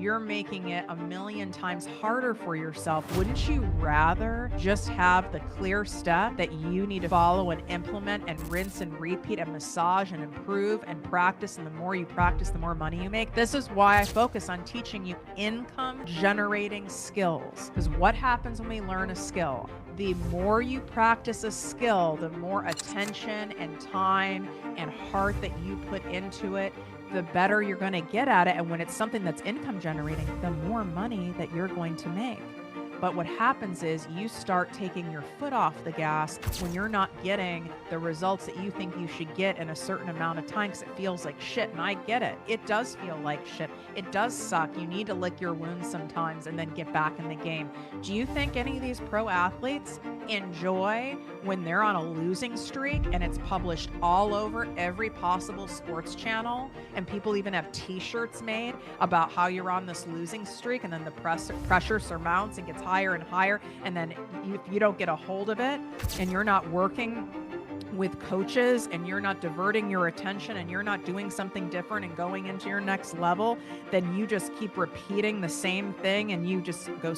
you're making it a million times harder for yourself. Wouldn't you rather just have the clear step that you need to follow and implement and rinse and repeat and massage and improve and practice? And the more you practice, the more money you make. This is why I focus on teaching you income generating skills. Because what happens when we learn a skill? The more you practice a skill, the more attention and time and heart that you put into it, the better you're going to get at it. And when it's something that's income generating, the more money that you're going to make. But what happens is you start taking your foot off the gas when you're not getting the results that you think you should get in a certain amount of time because it feels like shit. And I get it. It does feel like shit. It does suck. You need to lick your wounds sometimes and then get back in the game. Do you think any of these pro athletes enjoy when they're on a losing streak and it's published all over every possible sports channel and people even have t-shirts made about how you're on this losing streak and then the pressure surmounts and gets higher and higher, and then if you don't get a hold of it and you're not working with coaches and you're not diverting your attention and you're not doing something different and going into your next level, then you just keep repeating the same thing and you just go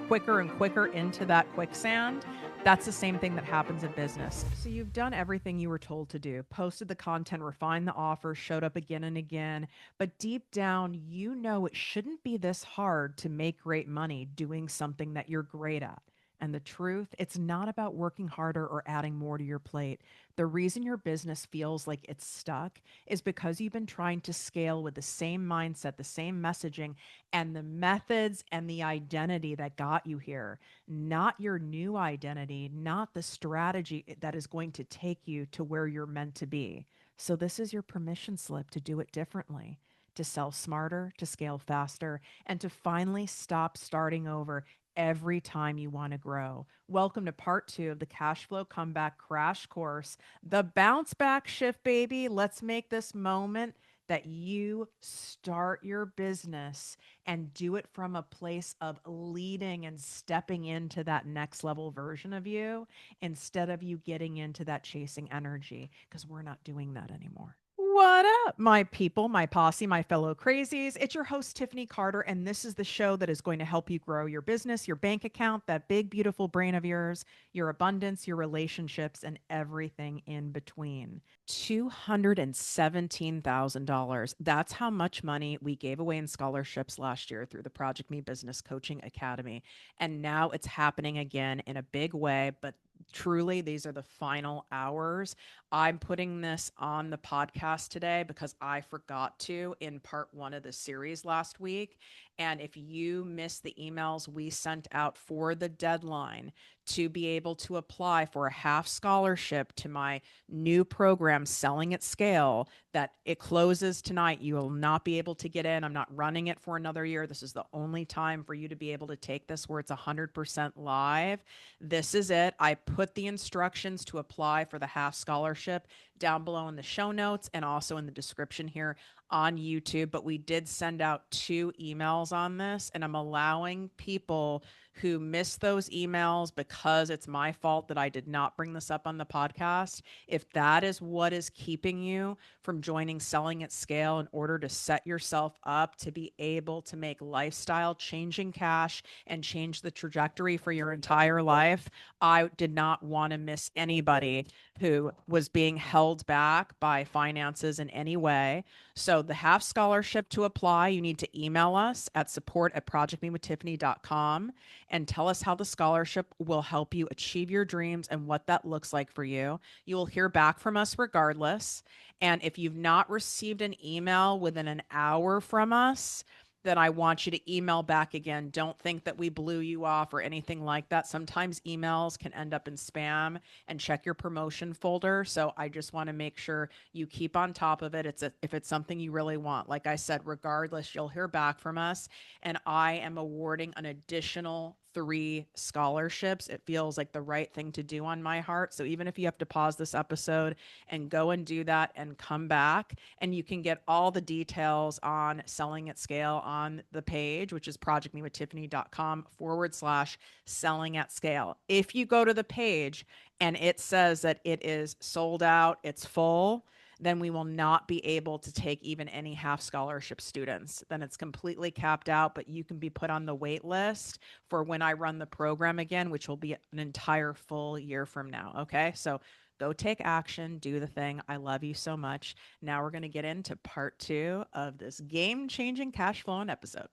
quicker and quicker into that quicksand. That's the same thing that happens in business. So you've done everything you were told to do, posted the content, refined the offer, showed up again and again. But deep down, you know it shouldn't be this hard to make great money doing something that you're great at. And the truth, it's not about working harder or adding more to your plate. The reason your business feels like it's stuck is because you've been trying to scale with the same mindset, the same messaging, and the methods and the identity that got you here, not your new identity, not the strategy that is going to take you to where you're meant to be. So, this is your permission slip to do it differently, to sell smarter, to scale faster, and to finally stop starting over every time you want to grow. Welcome to part 2 of the Cash Flow Comeback Crash Course, the bounce back shift, baby. Let's make this moment that you start your business and do it from a place of leading and stepping into that next level version of you instead of you getting into that chasing energy, because we're not doing that anymore. What up, my people, my posse, my fellow crazies? It's your host, Tiffany Carter, and this is the show that is going to help you grow your business, your bank account, that big, beautiful brain of yours, your abundance, your relationships, and everything in between. $217,000. That's how much money we gave away in scholarships last year through the ProjectME Business Coaching Academy. And now it's happening again in a big way, but truly, these are the final hours. I'm putting this on the podcast today because I forgot to in part 1 of the series last week. And if you missed the emails we sent out for the deadline to be able to apply for a half scholarship to my new program, Selling at Scale, that it closes tonight, you will not be able to get in. I'm not running it for another year. This is the only time for you to be able to take this where it's 100% live. This is it. I put the instructions to apply for the half scholarship down below in the show notes and also in the description here on YouTube. But we did send out 2 emails on this, and I'm allowing people who missed those emails because it's my fault that I did not bring this up on the podcast. If that is what is keeping you from joining Selling at Scale in order to set yourself up to be able to make lifestyle changing cash and change the trajectory for your entire life, I did not want to miss anybody who was being held back by finances in any way. So the half scholarship to apply, you need to email us at support@projectmewithtiffany.com and tell us how the scholarship will help you achieve your dreams and what that looks like for you. You will hear back from us regardless. And if you've not received an email within an hour from us, then I want you to email back again. Don't think that we blew you off or anything like that. Sometimes emails can end up in spam, and check your promotion folder. So I just want to make sure you keep on top of it. If it's something you really want, like I said, regardless, you'll hear back from us. And I am awarding an additional 3 scholarships. It feels like the right thing to do on my heart. So even if you have to pause this episode and go and do that and come back, and you can get all the details on Selling at Scale on the page, which is projectmewithtiffany.com/selling at scale. If you go to the page and it says that it is sold out, it's full, then we will not be able to take even any half scholarship students. Then it's completely capped out, but you can be put on the wait list for when I run the program again, which will be an entire full year from now. Okay. So go take action, do the thing. I love you so much. Now we're going to get into part 2 of this game changing cash flowing episode.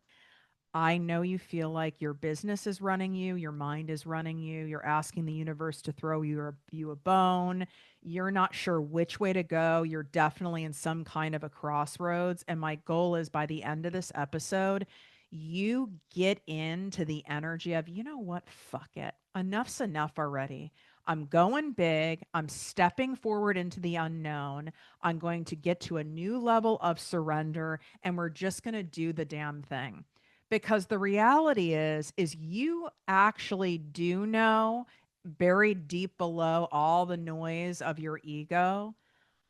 I know you feel like your business is running you, your mind is running you, you're asking the universe to throw you a bone. You're not sure which way to go. You're definitely in some kind of a crossroads. And my goal is by the end of this episode, you get into the energy of, you know what? Fuck it. Enough's enough already. I'm going big. I'm stepping forward into the unknown. I'm going to get to a new level of surrender, and we're just going to do the damn thing, because the reality is you actually do know, buried deep below all the noise of your ego,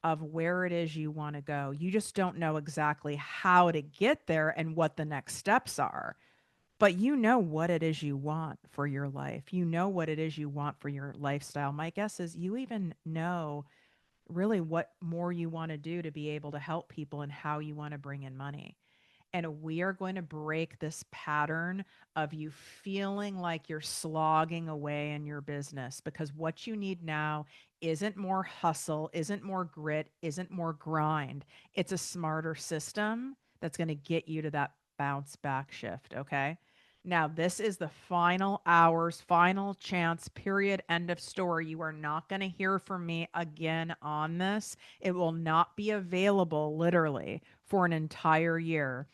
of where it is you want to go. You just don't know exactly how to get there and what the next steps are, but you know what it is you want for your life. You know what it is you want for your lifestyle. My guess is you even know really what more you want to do to be able to help people and how you want to bring in money. And we are going to break this pattern of you feeling like you're slogging away in your business, because what you need now isn't more hustle, isn't more grit, isn't more grind. It's a smarter system that's going to get you to that bounce back shift. Okay. Now, this is the final hours, final chance, period, end of story. You are not going to hear from me again on this. It will not be available literally for an entire year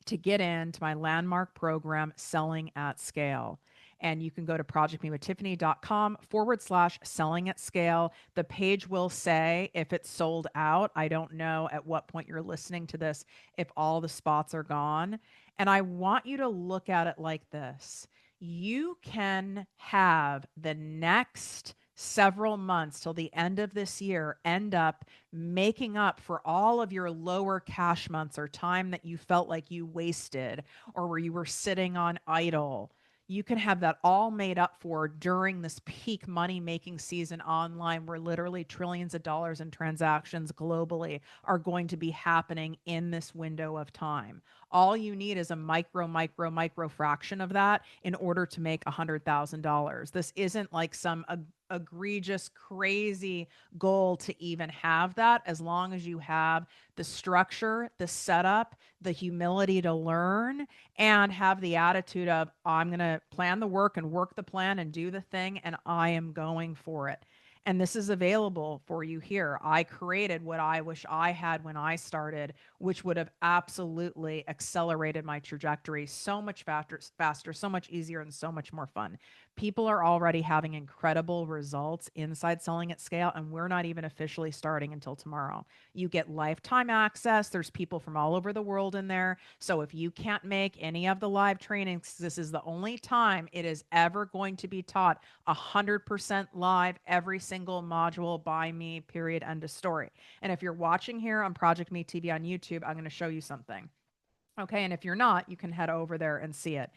to get into my landmark program, Selling at Scale. And you can go to projectmewithtiffany.com/selling at scale. The page will say if it's sold out. I don't know at what point you're listening to this, if all the spots are gone. And I want you to look at it like this: you can have the next several months till the end of this year end up making up for all of your lower cash months or time that you felt like you wasted or where you were sitting on idle. You can have that all made up for during this peak money making season online, where literally trillions of dollars in transactions globally are going to be happening in this window of time. All you need is a micro fraction of that in order to make $100,000. This isn't like some egregious, crazy goal to even have that, as long as you have the structure, the setup, the humility to learn, and have the attitude of, I'm going to plan the work and work the plan and do the thing, and I am going for it. And this is available for you here. I created what I wish I had when I started, which would have absolutely accelerated my trajectory so much faster, so much easier, and so much more fun. People are already having incredible results inside Selling at Scale, and we're not even officially starting until tomorrow. You get lifetime access. There's people from all over the world in there. So if you can't make any of the live trainings, this is the only time it is ever going to be taught 100% live, every single module by me, period, end of story. And if you're watching here on Project Me TV on YouTube, I'm going to show you something. Okay. And if you're not, you can head over there and see it.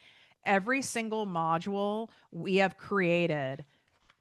Every single module we have created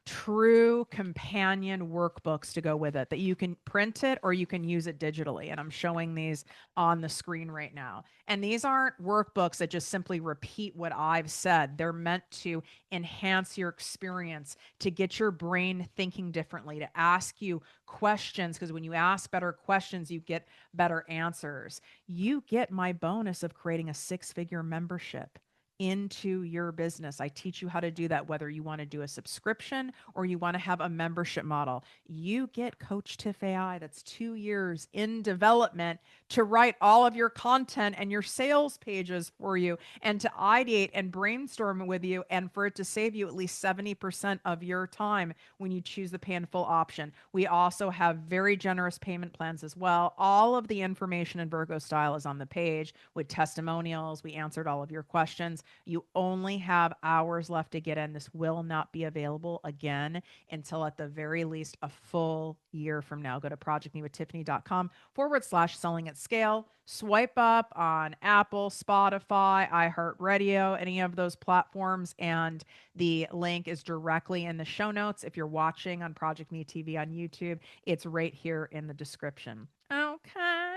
true companion workbooks to go with it, that you can print it or you can use it digitally. And I'm showing these on the screen right now. And these aren't workbooks that just simply repeat what I've said. They're meant to enhance your experience, to get your brain thinking differently, to ask you questions, because when you ask better questions, you get better answers. You get my bonus of creating a 6-figure membership into your business. I teach you how to do that, whether you want to do a subscription or you want to have a membership model. You get Coach Tiff AI, that's 2 years in development, to write all of your content and your sales pages for you, and to ideate and brainstorm with you, and for it to save you at least 70% of your time when you choose the pay in full option. We also have very generous payment plans as well. All of the information in Virgo style is on the page with testimonials. We answered all of your questions. You only have hours left to get in. This will not be available again until at the very least a full year from now. Go to projectmewithtiffany.com/selling at scale. Swipe up on Apple, Spotify, iHeartRadio, any of those platforms, and the link is directly in the show notes. If you're watching on Project Me TV on YouTube, it's right here in the description. Okay.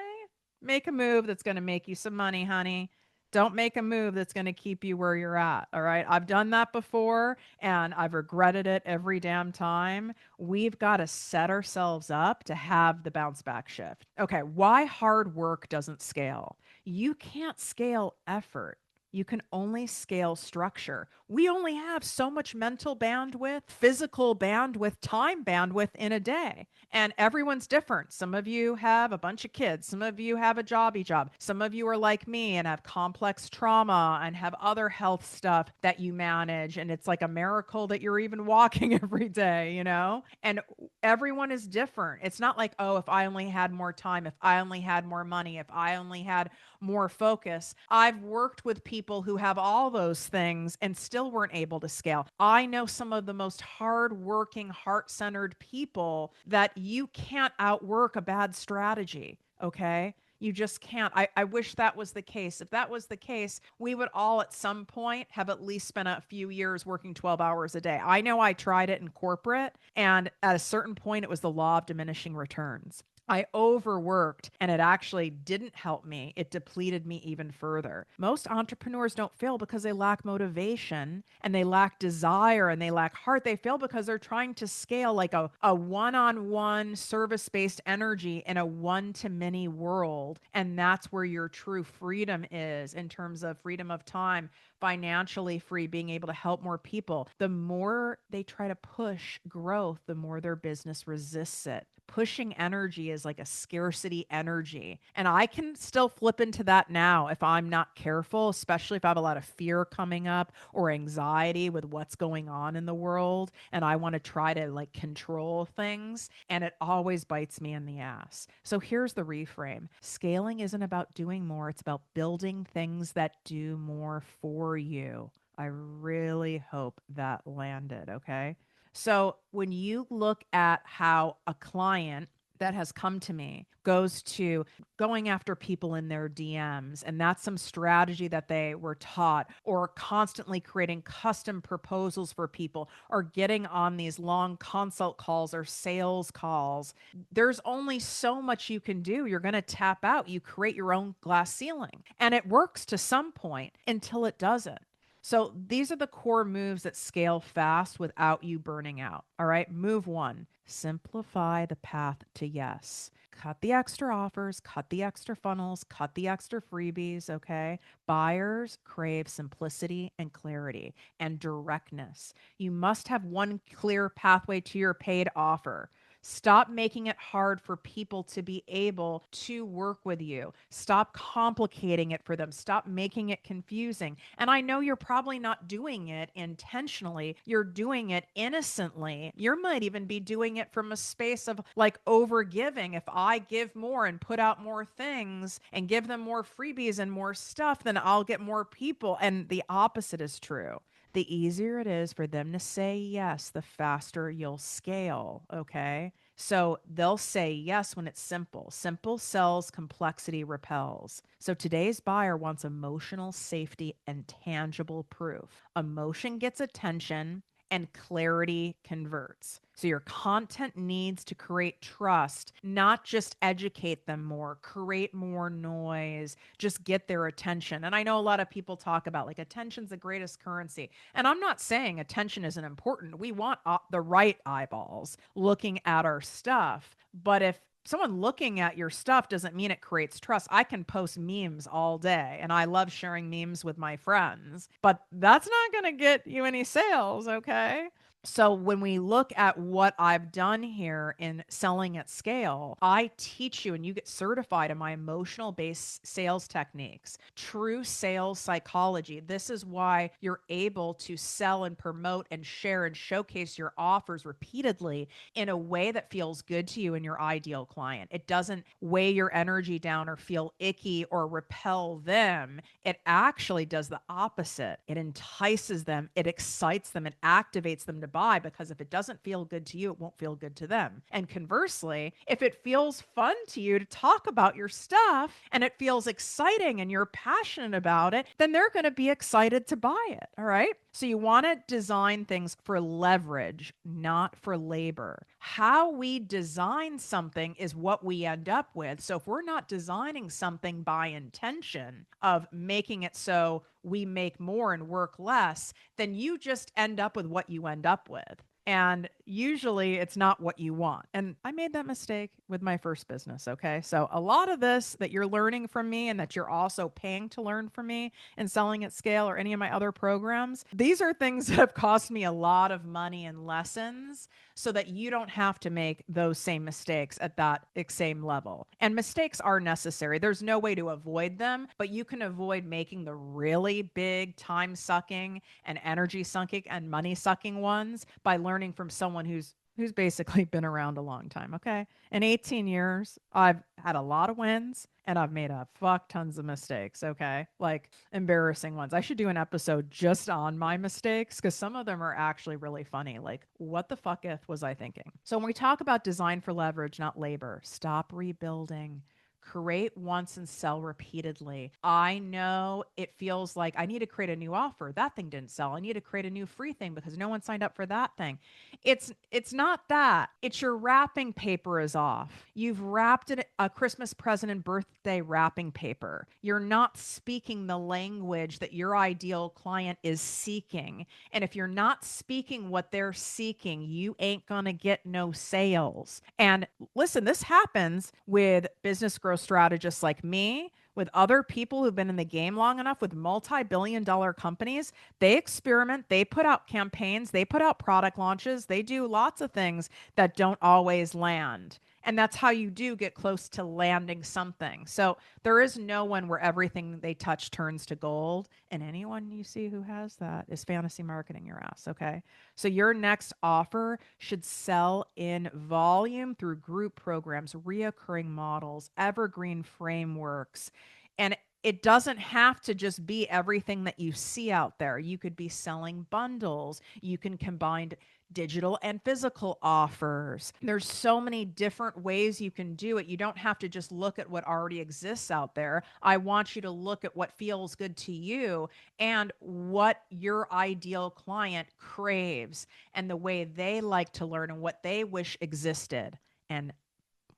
Make a move that's going to make you some money, honey. Don't make a move that's going to keep you where you're at. All right. I've done that before and I've regretted it every damn time. We've got to set ourselves up to have the bounce back shift. Okay. Why hard work doesn't scale? You can't scale effort. You can only scale structure. We only have so much mental bandwidth, physical bandwidth, time bandwidth in a day. And everyone's different. Some of you have a bunch of kids. Some of you have a jobby job. Some of you are like me and have complex trauma and have other health stuff that you manage. And it's like a miracle that you're even walking every day, you know? And everyone is different. It's not like, oh, if I only had more time, if I only had more money, if I only had more focus. I've worked with people who have all those things and still weren't able to scale. I know some of the most hardworking, heart-centered people that you can't outwork a bad strategy. Okay. You just can't. I wish that was the case. If that was the case, we would all at some point have at least spent a few years working 12 hours a day. I know I tried it in corporate, and at a certain point, it was the law of diminishing returns. I overworked and it actually didn't help me. It depleted me even further. Most entrepreneurs don't fail because they lack motivation and they lack desire and they lack heart. They fail because they're trying to scale like a one-on-one service-based energy in a one-to-many world. And that's where your true freedom is in terms of freedom of time, financially free, being able to help more people. The more they try to push growth, the more their business resists it. Pushing energy is like a scarcity energy. And I can still flip into that now if I'm not careful, especially if I have a lot of fear coming up or anxiety with what's going on in the world. And I want to try to like control things. And it always bites me in the ass. So here's the reframe: scaling isn't about doing more, it's about building things that do more for you. I really hope that landed. Okay. So when you look at how a client that has come to me goes to going after people in their DMs, and that's some strategy that they were taught, or constantly creating custom proposals for people, or getting on these long consult calls or sales calls, there's only so much you can do. You're going to tap out. You create your own glass ceiling, and it works to some point until it doesn't. So these are the core moves that scale fast without you burning out. All right. Move one: simplify the path to yes. Cut the extra offers, cut the extra funnels, cut the extra freebies. Okay. Buyers crave simplicity and clarity and directness. You must have one clear pathway to your paid offer. Stop making it hard for people to be able to work with you. Stop complicating it for them. Stop making it confusing. And I know you're probably not doing it intentionally. You're doing it innocently. You might even be doing it from a space of like over giving. If I give more and put out more things and give them more freebies and more stuff, then I'll get more people. And the opposite is true. The easier it is for them to say yes, the faster you'll scale. Okay. So they'll say yes when it's simple. Simple sells, complexity repels. So today's buyer wants emotional safety and tangible proof. Emotion gets attention and clarity converts. So your content needs to create trust, not just educate them more, create more noise, just get their attention. And I know a lot of people talk about like attention's the greatest currency. And I'm not saying attention isn't important. We want the right eyeballs looking at our stuff. But if someone looking at your stuff doesn't mean it creates trust. I can post memes all day and I love sharing memes with my friends, but that's not going to get you any sales. Okay. So when we look at what I've done here in selling at scale, I teach you and you get certified in my emotional based sales techniques, true sales psychology. This is why you're able to sell and promote and share and showcase your offers repeatedly in a way that feels good to you and your ideal client. It doesn't weigh your energy down or feel icky or repel them. It actually does the opposite. It entices them, it excites them, it activates them to buy, because if it doesn't feel good to you, it won't feel good to them. And conversely, if it feels fun to you to talk about your stuff and it feels exciting and you're passionate about it, then they're going to be excited to buy it. All right. So you want to design things for leverage, not for labor. How we design something is what we end up with. So if we're not designing something by intention of making it so we make more and work less, then you just end up with what you end up with. And usually it's not what you want. And I made that mistake with my first business. Okay. So a lot of this that you're learning from me and that you're also paying to learn from me in selling at scale or any of my other programs, these are things that have cost me a lot of money and lessons so that you don't have to make those same mistakes at that same level. And mistakes are necessary. There's no way to avoid them, but you can avoid making the really big time sucking and energy sucking and money sucking ones by learning from someone who's basically been around a long time. Okay. In 18 years, I've had a lot of wins and I've made a fuck tons of mistakes. Okay. Like embarrassing ones. I should do an episode just on my mistakes because some of them are actually really funny. Like, what the fucketh was I thinking? So when we talk about design for leverage, not labor, stop rebuilding. Create once and sell repeatedly. I know it feels like I need to create a new offer. That thing didn't sell. I need to create a new free thing because no one signed up for that thing. It's not that. It's your wrapping paper is off. You've wrapped it a Christmas present and birthday wrapping paper. You're not speaking the language that your ideal client is seeking. And if you're not speaking what they're seeking, you ain't gonna get no sales. And listen, this happens with business growth strategists like me, with other people who've been in the game long enough, with multi-billion-dollar companies. They experiment, they put out campaigns, they put out product launches, they do lots of things that don't always land. And that's how you do get close to landing something. So there is no one where everything they touch turns to gold. And anyone you see who has that is fantasy marketing your ass. Okay. So your next offer should sell in volume through group programs, reoccurring models, evergreen frameworks. And it doesn't have to just be everything that you see out there. You could be selling bundles. You can combine digital and physical offers. There's so many different ways you can do it. You don't have to just look at what already exists out there. I want you to look at what feels good to you and what your ideal client craves and the way they like to learn and what they wish existed. And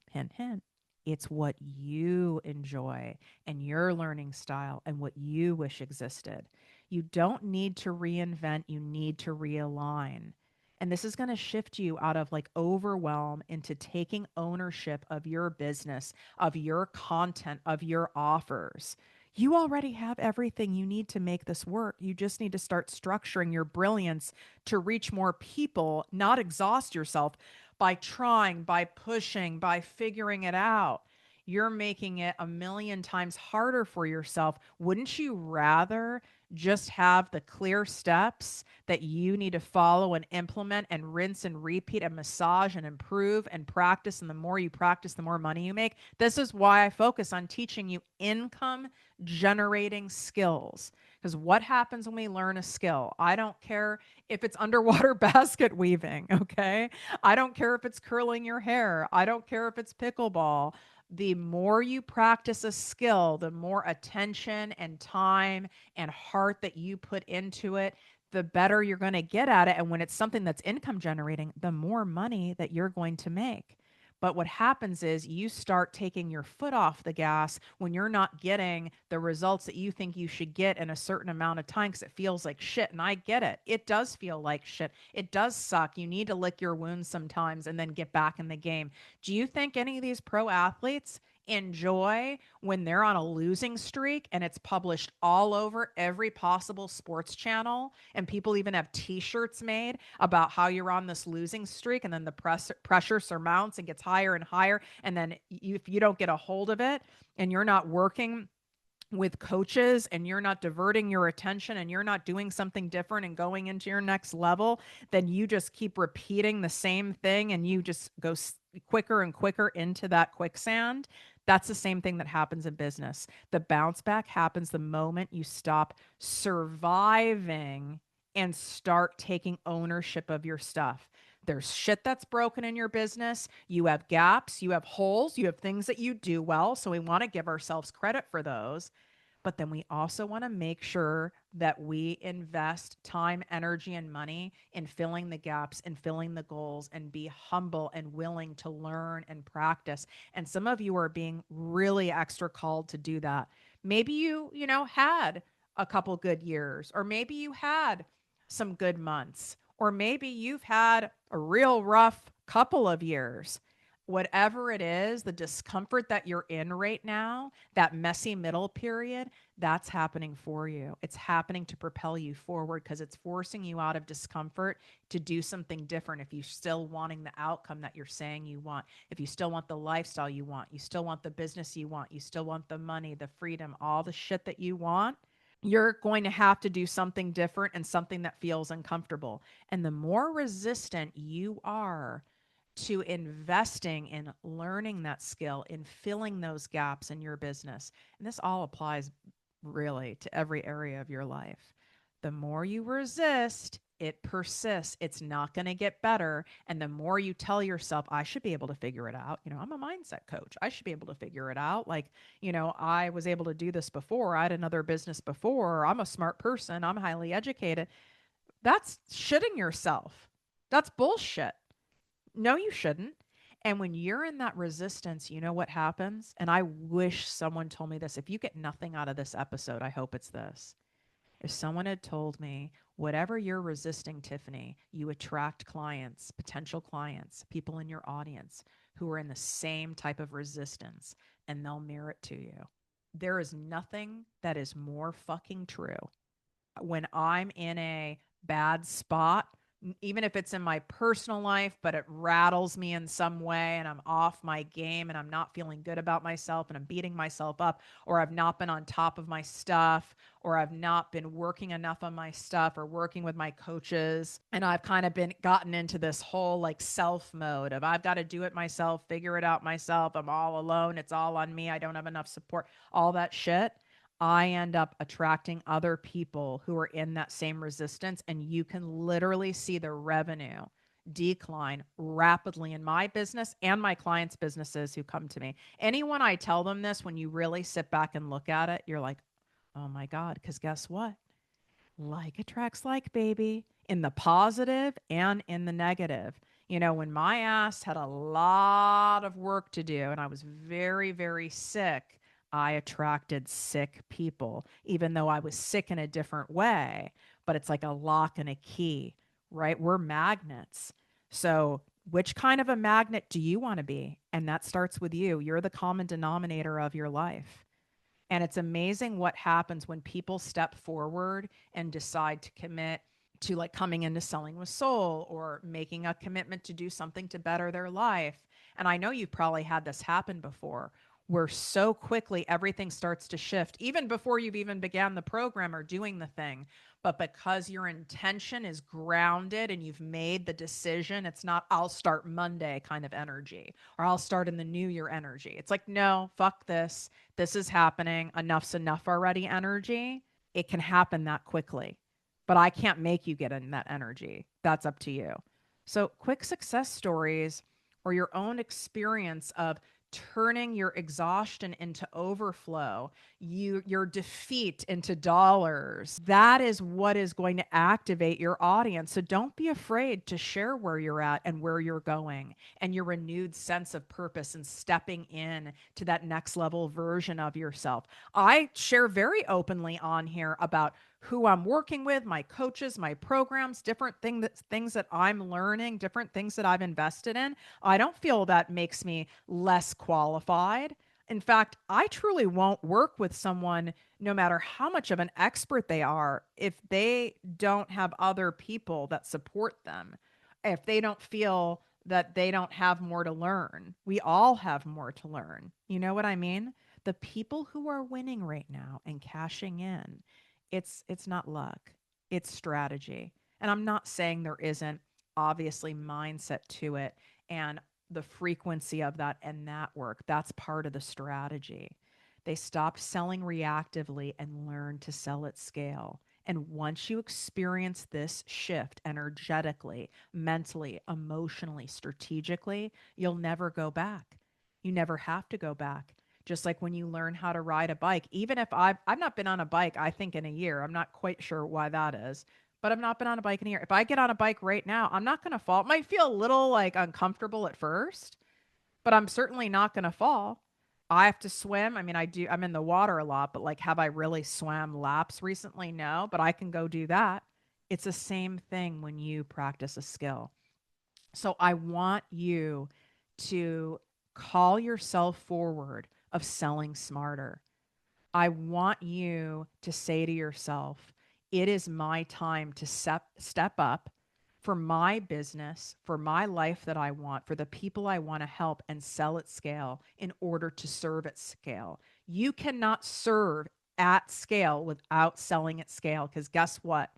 hint, hint, it's what you enjoy and your learning style and what you wish existed. You don't need to reinvent, you need to realign. And this is going to shift you out of like overwhelm into taking ownership of your business, of your content, of your offers. You already have everything you need to make this work. You just need to start structuring your brilliance to reach more people, not exhaust yourself by trying, by pushing, by figuring it out. You're making it a million times harder for yourself. Wouldn't you rather just have the clear steps that you need to follow and implement and rinse and repeat and massage and improve and practice? And the more you practice, the more money you make. This is why I focus on teaching you income generating skills. Because what happens when we learn a skill? I don't care if it's underwater basket weaving, okay? I don't care if it's curling your hair. I don't care if it's pickleball. The more you practice a skill, the more attention and time and heart that you put into it, the better you're going to get at it. And when it's something that's income generating, the more money that you're going to make. But what happens is you start taking your foot off the gas when you're not getting the results that you think you should get in a certain amount of time because it feels like shit. And I get it. It does feel like shit. It does suck. You need to lick your wounds sometimes and then get back in the game. Do you think any of these pro athletes enjoy when they're on a losing streak and it's published all over every possible sports channel, and people even have t-shirts made about how you're on this losing streak, and then the pressure surmounts and gets higher and higher, and then if you don't get a hold of it and you're not working with coaches and you're not diverting your attention and you're not doing something different and going into your next level, then you just keep repeating the same thing and you just go quicker and quicker into that quicksand. That's the same thing that happens in business. The bounce back happens the moment you stop surviving and start taking ownership of your stuff. There's shit that's broken in your business. You have gaps, you have holes, you have things that you do well. So we want to give ourselves credit for those. But then we also want to make sure that we invest time, energy, and money in filling the gaps and filling the goals and be humble and willing to learn and practice. And some of you are being really extra called to do that. Maybe you had a couple good years, or maybe you had some good months, or maybe you've had a real rough couple of years. Whatever it is, the discomfort that you're in right now, that messy middle period, that's happening for you. It's happening to propel you forward because it's forcing you out of discomfort to do something different. If you're still wanting the outcome that you're saying you want, if you still want the lifestyle you want, you still want the business you want, you still want the money, the freedom, all the shit that you want, you're going to have to do something different and something that feels uncomfortable. And the more resistant you are to investing in learning that skill, in filling those gaps in your business, and this all applies really to every area of your life, the more you resist, it persists. It's not going to get better. And the more you tell yourself, I should be able to figure it out. I'm a mindset coach. I should be able to figure it out. Like, I was able to do this before. I had another business before. I'm a smart person. I'm highly educated. That's shitting yourself. That's bullshit. No, you shouldn't. And when you're in that resistance, you know what happens? And I wish someone told me this. If you get nothing out of this episode, I hope it's this. If someone had told me, whatever you're resisting, Tiffany, you attract clients, potential clients, people in your audience who are in the same type of resistance, and they'll mirror it to you. There is nothing that is more fucking true. When I'm in a bad spot, even if it's in my personal life, but it rattles me in some way and I'm off my game and I'm not feeling good about myself and I'm beating myself up, or I've not been on top of my stuff, or I've not been working enough on my stuff or working with my coaches. And I've kind of been gotten into this whole like self mode of I've got to do it myself, figure it out myself. I'm all alone. It's all on me. I don't have enough support, all that shit. I end up attracting other people who are in that same resistance, and you can literally see the revenue decline rapidly in my business and my clients' businesses who come to me. Anyone I tell them this, when you really sit back and look at it, you're like, oh my God, because guess what? Like attracts like, baby, in the positive and in the negative. When my ass had a lot of work to do and I was very, very sick, I attracted sick people, even though I was sick in a different way. But it's like a lock and a key, right? We're magnets. So, which kind of a magnet do you want to be? And that starts with you. You're the common denominator of your life. And it's amazing what happens when people step forward and decide to commit to like coming into selling with soul or making a commitment to do something to better their life. And I know you've probably had this happen before, where so quickly everything starts to shift, even before you've even began the program or doing the thing. But because your intention is grounded and you've made the decision, it's not, I'll start Monday kind of energy, or I'll start in the new year energy. It's like, no, fuck this. This is happening. Enough's enough already energy. It can happen that quickly, but I can't make you get in that energy. That's up to you. So, quick success stories or your own experience of turning your exhaustion into overflow, your defeat into dollars. That is what is going to activate your audience. So don't be afraid to share where you're at and where you're going and your renewed sense of purpose and stepping in to that next level version of yourself. I share very openly on here about who I'm working with, my coaches, my programs, different things that I'm learning, different things that I've invested in. I don't feel that makes me less qualified. In fact, I truly won't work with someone, no matter how much of an expert they are, if they don't have other people that support them, if they don't feel that they don't have more to learn. We all have more to learn. You know what I mean? The people who are winning right now and cashing in, it's not luck. It's strategy. And I'm not saying there isn't obviously mindset to it and the frequency of that and that work. That's part of the strategy. They stopped selling reactively and learned to sell at scale. And once you experience this shift energetically, mentally, emotionally, strategically, you'll never go back. You never have to go back. Just like when you learn how to ride a bike, even if I've not been on a bike, I think in a year. I'm not quite sure why that is, but I've not been on a bike in a year. If I get on a bike right now, I'm not going to fall. It might feel a little like uncomfortable at first, but I'm certainly not going to fall. I have to swim. I mean, I'm in the water a lot, but like, have I really swam laps recently? No, but I can go do that. It's the same thing when you practice a skill. So I want you to call yourself forward of selling smarter. I want you to say to yourself, it is my time to step up for my business, for my life that I want, for the people I want to help and sell at scale in order to serve at scale. You cannot serve at scale without selling at scale because guess what?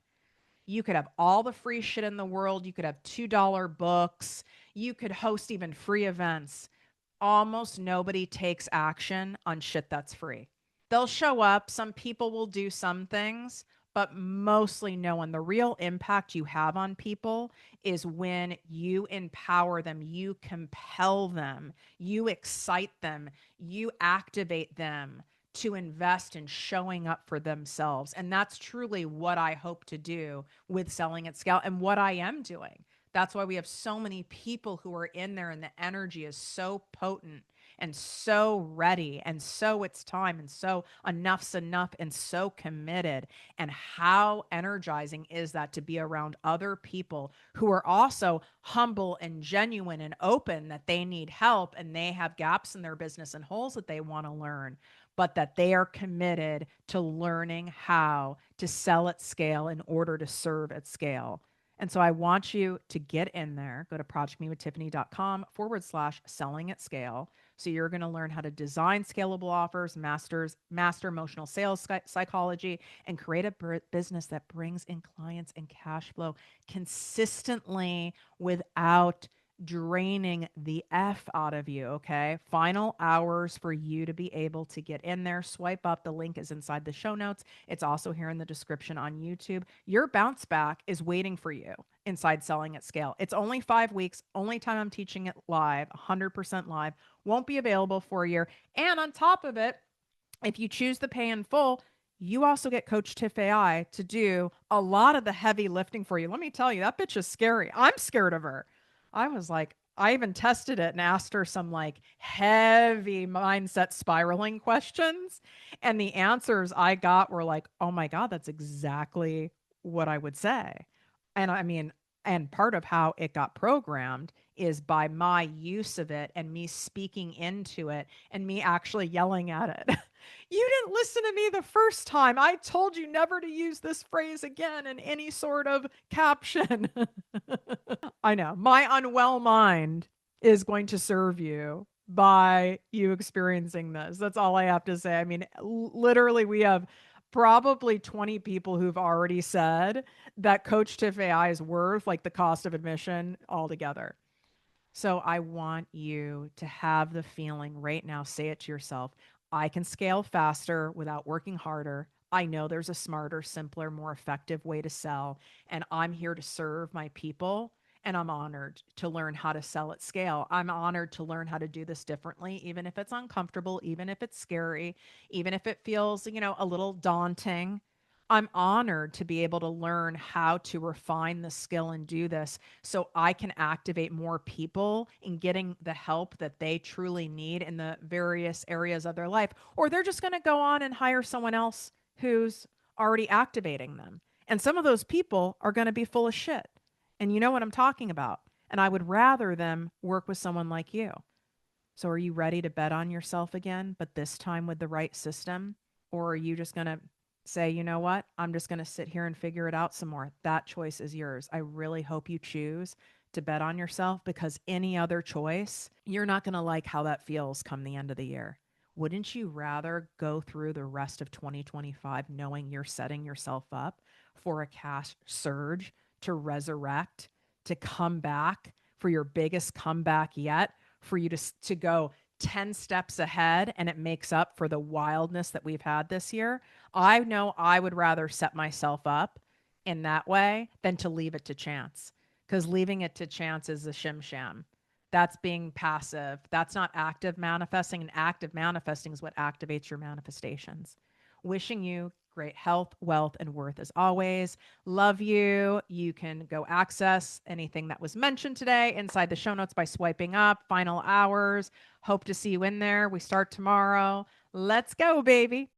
You could have all the free shit in the world. You could have $2 books. You could host even free events. Almost nobody takes action on shit that's free. They'll show up. Some people will do some things, but mostly no one. The real impact you have on people is when you empower them, you compel them, you excite them, you activate them to invest in showing up for themselves. And that's truly what I hope to do with selling at scale and what I am doing. That's why we have so many people who are in there and the energy is so potent and so ready and so it's time and so enough's enough and so committed. And how energizing is that to be around other people who are also humble and genuine and open that they need help and they have gaps in their business and holes that they want to learn, but that they are committed to learning how to sell at scale in order to serve at scale. And so I want you to get in there, go to projectmewithtiffany.com/selling at scale. So you're going to learn how to design scalable offers, master emotional sales psychology, and create a business that brings in clients and cash flow consistently without draining the F out of you. Okay. Final hours for you to be able to get in there. Swipe up. The link is inside the show notes. It's also here in the description on YouTube. Your bounce back is waiting for you inside Selling at Scale. It's only 5 weeks, only time I'm teaching it live, 100% live, won't be available for a year. And on top of it, if you choose the pay in full, you also get Coach Tiff AI to do a lot of the heavy lifting for you. Let me tell you, that bitch is scary. I'm scared of her. I was like, I even tested it and asked her some like heavy mindset spiraling questions. And the answers I got were like, oh my God, that's exactly what I would say. And I mean, and part of how it got programmed is by my use of it and me speaking into it and me actually yelling at it. You didn't listen to me the first time. I told you never to use this phrase again in any sort of caption. I know. My unwell mind is going to serve you by you experiencing this. That's all I have to say. I mean, literally, we have probably 20 people who've already said that Coach Tiff AI is worth like the cost of admission altogether. So I want you to have the feeling right now, say it to yourself, I can scale faster without working harder. I know there's a smarter, simpler, more effective way to sell, and I'm here to serve my people. And I'm honored to learn how to sell at scale. I'm honored to learn how to do this differently, even if it's uncomfortable, even if it's scary, even if it feels, a little daunting. I'm honored to be able to learn how to refine the skill and do this so I can activate more people in getting the help that they truly need in the various areas of their life. Or they're just going to go on and hire someone else who's already activating them. And some of those people are going to be full of shit. And you know what I'm talking about. And I would rather them work with someone like you. So are you ready to bet on yourself again, but this time with the right system? Or are you just going to say, you know what? I'm just going to sit here and figure it out some more. That choice is yours. I really hope you choose to bet on yourself, because any other choice, you're not going to like how that feels come the end of the year. Wouldn't you rather go through the rest of 2025 knowing you're setting yourself up for a cash surge, to resurrect, to come back for your biggest comeback yet, for you to go 10 steps ahead, and it makes up for the wildness that we've had this year? I know I would rather set myself up in that way than to leave it to chance, because leaving it to chance is a shim sham. That's being passive. That's not active manifesting. And active manifesting is what activates your manifestations. Wishing you great health, wealth, and worth as always. Love you. You can go access anything that was mentioned today inside the show notes by swiping up. Final hours. Hope to see you in there. We start tomorrow. Let's go, baby.